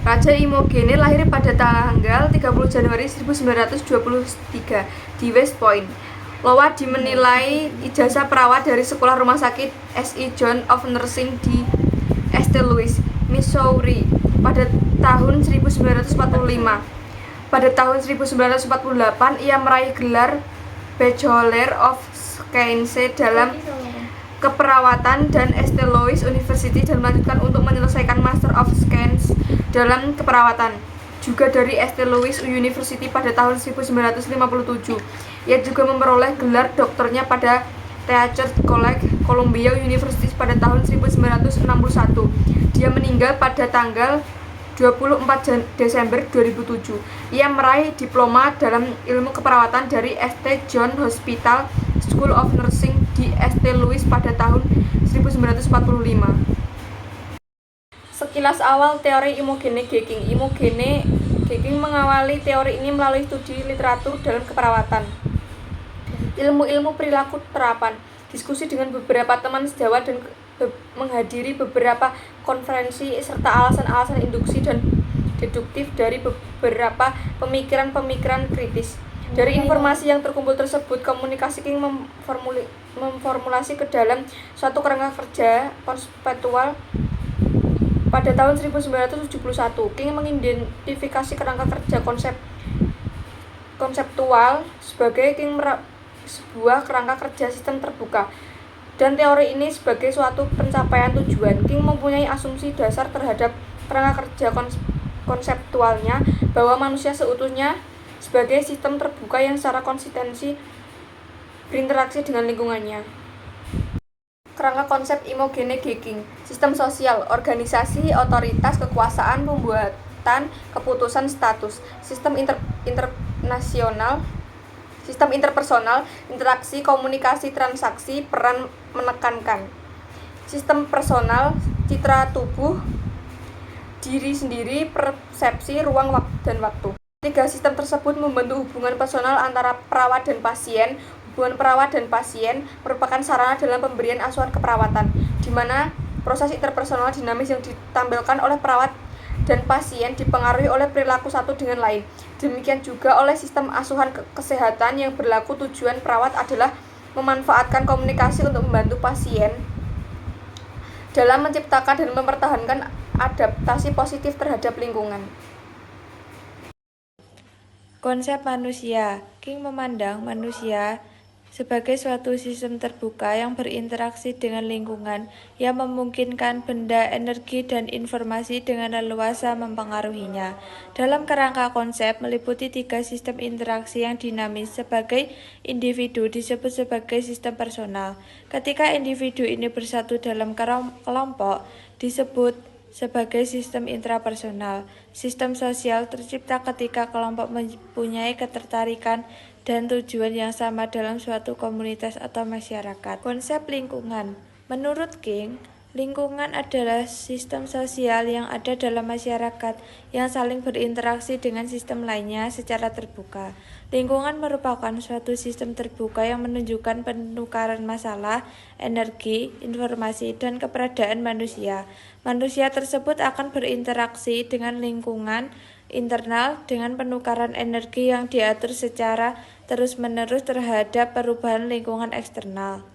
Raja Imogene lahir pada tanggal 30 Januari 1923 di West Point. Lowa dimenilai ijazah perawat dari Sekolah Rumah Sakit S.I. John of Nursing di St. Louis, Missouri pada tahun 1945. Pada tahun 1948 ia meraih gelar Bachelor of Science dalam keperawatan dan St. Louis University dan melanjutkan untuk menyelesaikan Master of Science dalam keperawatan juga dari St. Louis University pada tahun 1957. Ia juga memperoleh gelar doktornya pada Theater College Columbia University pada tahun 1961. Dia meninggal pada tanggal 24 Desember 2007. Ia meraih diploma dalam ilmu keperawatan dari St. John Hospital School of Nursing di St. Louis pada tahun 1945. Sekilas awal teori Imogene Gacking. Imogene Gacking mengawali teori ini melalui studi literatur dalam keperawatan, ilmu-ilmu perilaku terapan, diskusi dengan beberapa teman sejawat dan menghadiri beberapa konferensi serta alasan-alasan induksi dan deduktif dari beberapa pemikiran-pemikiran kritis. Dari informasi yang terkumpul tersebut, komunikasi King memformulasi ke dalam suatu kerangka kerja konseptual. Pada tahun 1971, King mengidentifikasi kerangka kerja konseptual sebagai sebuah kerangka kerja sistem terbuka, dan teori ini sebagai suatu pencapaian tujuan. King mempunyai asumsi dasar terhadap kerangka kerja konseptualnya bahwa manusia seutuhnya sebagai sistem terbuka yang secara konsistensi berinteraksi dengan lingkungannya. Kerangka konsep Imogene Gacking: sistem sosial, organisasi, otoritas, kekuasaan, pembuatan keputusan, status, sistem internasional, sistem interpersonal, interaksi, komunikasi, transaksi, peran, menekankan, sistem personal, citra tubuh, diri sendiri, persepsi, ruang dan waktu. Tiga sistem tersebut membentuk hubungan personal antara perawat dan pasien. Hubungan perawat dan pasien merupakan sarana dalam pemberian asuhan keperawatan, di mana proses interpersonal dinamis yang ditampilkan oleh perawat dan pasien dipengaruhi oleh perilaku satu dengan lain. Demikian juga oleh sistem asuhan kesehatan yang berlaku. Tujuan perawat adalah memanfaatkan komunikasi untuk membantu pasien dalam menciptakan dan mempertahankan adaptasi positif terhadap lingkungan. Konsep manusia. King memandang manusia sebagai suatu sistem terbuka yang berinteraksi dengan lingkungan, yang memungkinkan benda, energi, dan informasi dengan leluasa mempengaruhinya. Dalam kerangka konsep meliputi tiga sistem interaksi yang dinamis. Sebagai individu disebut sebagai sistem personal. Ketika individu ini bersatu dalam kelompok disebut sebagai sistem intrapersonal. Sistem sosial tercipta ketika kelompok mempunyai ketertarikan dan tujuan yang sama dalam suatu komunitas atau masyarakat. Konsep lingkungan. Menurut King, lingkungan adalah sistem sosial yang ada dalam masyarakat yang saling berinteraksi dengan sistem lainnya secara terbuka. Lingkungan merupakan suatu sistem terbuka yang menunjukkan penukaran masalah, energi, informasi, dan keberadaan manusia. Manusia tersebut akan berinteraksi dengan lingkungan internal dengan penukaran energi yang diatur secara terus-menerus terhadap perubahan lingkungan eksternal.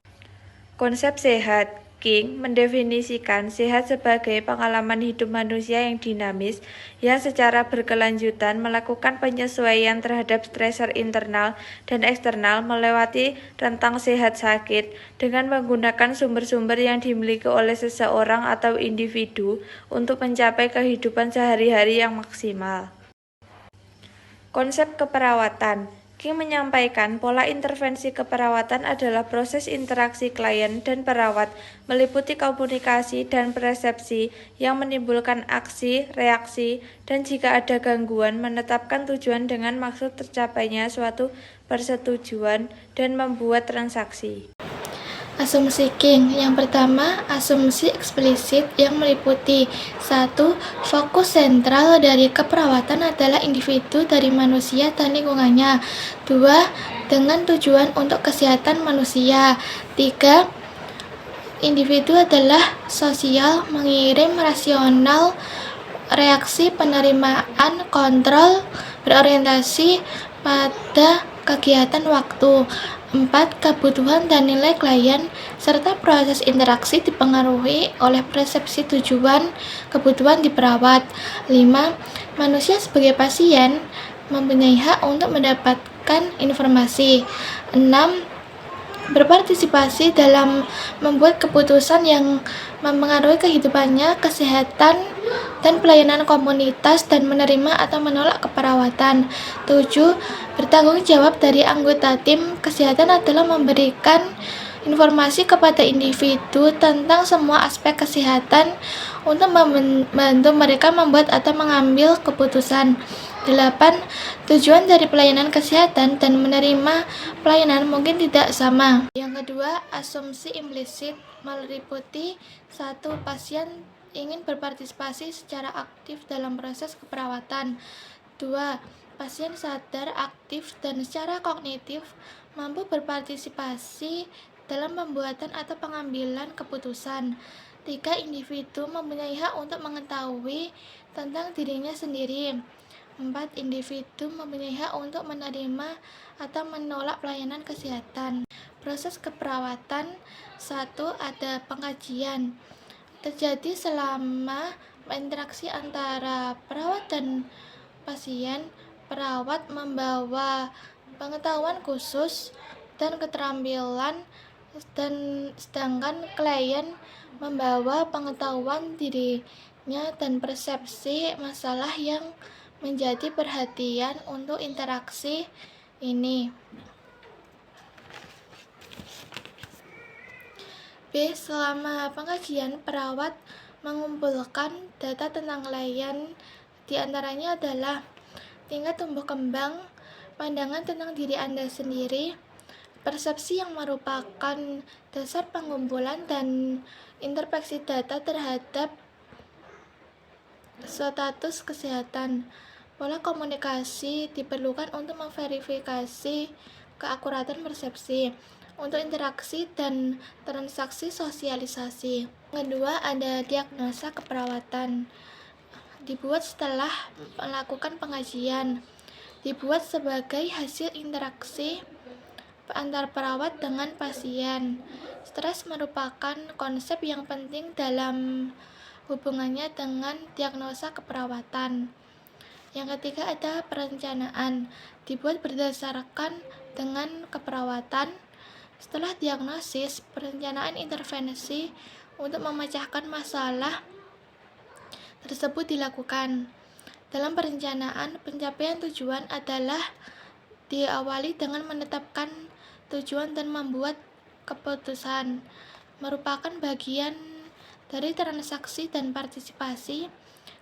Konsep sehat. King mendefinisikan sehat sebagai pengalaman hidup manusia yang dinamis, yang secara berkelanjutan melakukan penyesuaian terhadap stresor internal dan eksternal melewati rentang sehat-sakit dengan menggunakan sumber-sumber yang dimiliki oleh seseorang atau individu untuk mencapai kehidupan sehari-hari yang maksimal. Konsep keperawatan. King menyampaikan pola intervensi keperawatan adalah proses interaksi klien dan perawat, meliputi komunikasi dan persepsi yang menimbulkan aksi, reaksi, dan jika ada gangguan, menetapkan tujuan dengan maksud tercapainya suatu persetujuan dan membuat transaksi. Asumsi King. Yang pertama, asumsi eksplisit yang meliputi 1. Fokus sentral dari keperawatan adalah individu dari manusia dan lingkungannya. 2. Dengan tujuan untuk kesehatan manusia. 3. Individu adalah sosial, mengirim rasional reaksi penerimaan kontrol berorientasi pada kegiatan waktu. 4. Kebutuhan dan nilai klien serta proses interaksi dipengaruhi oleh persepsi tujuan kebutuhan di perawat. 5. Manusia sebagai pasien mempunyai hak untuk mendapatkan informasi. 6. Berpartisipasi dalam membuat keputusan yang mempengaruhi kehidupannya, kesehatan, dan pelayanan komunitas, dan menerima atau menolak keperawatan. 7. Bertanggung jawab dari anggota tim kesehatan adalah memberikan informasi kepada individu tentang semua aspek kesehatan untuk membantu mereka membuat atau mengambil keputusan. 8. Tujuan dari pelayanan kesehatan dan menerima pelayanan mungkin tidak sama. Yang kedua, asumsi implisit meliputi 1. Pasien ingin berpartisipasi secara aktif dalam proses keperawatan. 2. Pasien sadar, aktif, dan secara kognitif mampu berpartisipasi dalam pembuatan atau pengambilan keputusan. 3. Individu mempunyai hak untuk mengetahui tentang dirinya sendiri. 4. Individu mempunyai hak untuk menerima atau menolak pelayanan kesehatan. Proses keperawatan. 1. Ada pengkajian. Terjadi selama interaksi antara perawat dan pasien. Perawat membawa pengetahuan khusus dan keterampilan, dan sedangkan klien membawa pengetahuan dirinya dan persepsi masalah yang menjadi perhatian untuk interaksi ini. B. Selama pengkajian, perawat mengumpulkan data tentang klien. Di antaranya adalah tingkat tumbuh kembang, pandangan tentang diri Anda sendiri, persepsi yang merupakan dasar pengumpulan dan interpretasi data terhadap status kesehatan. Pola komunikasi diperlukan untuk memverifikasi keakuratan persepsi, untuk interaksi dan transaksi sosialisasi. Kedua, ada diagnosa keperawatan. Dibuat setelah melakukan pengajian. Dibuat sebagai hasil interaksi antar perawat dengan pasien. Stres merupakan konsep yang penting dalam hubungannya dengan diagnosa keperawatan. Yang ketiga, ada perencanaan. Dibuat berdasarkan dengan keperawatan. Setelah diagnosis, perencanaan intervensi untuk memecahkan masalah tersebut dilakukan. Dalam perencanaan, pencapaian tujuan adalah diawali dengan menetapkan tujuan dan membuat keputusan. Merupakan bagian dari transaksi dan partisipasi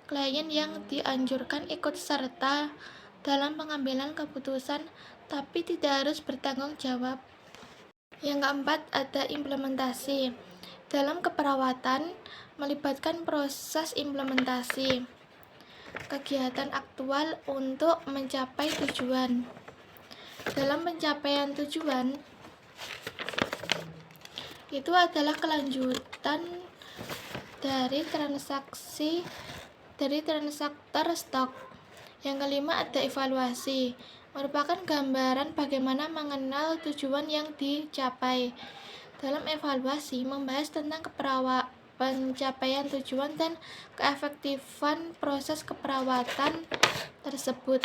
klien yang dianjurkan ikut serta dalam pengambilan keputusan, tapi tidak harus bertanggung jawab. Yang keempat, ada implementasi. Dalam keperawatan, melibatkan proses implementasi kegiatan aktual untuk mencapai tujuan. Dalam pencapaian tujuan, itu adalah kelanjutan dari transaktor stok. Yang kelima, ada evaluasi. Merupakan gambaran bagaimana mengenal tujuan yang dicapai. Dalam evaluasi, membahas tentang pencapaian tujuan dan keefektifan proses keperawatan tersebut.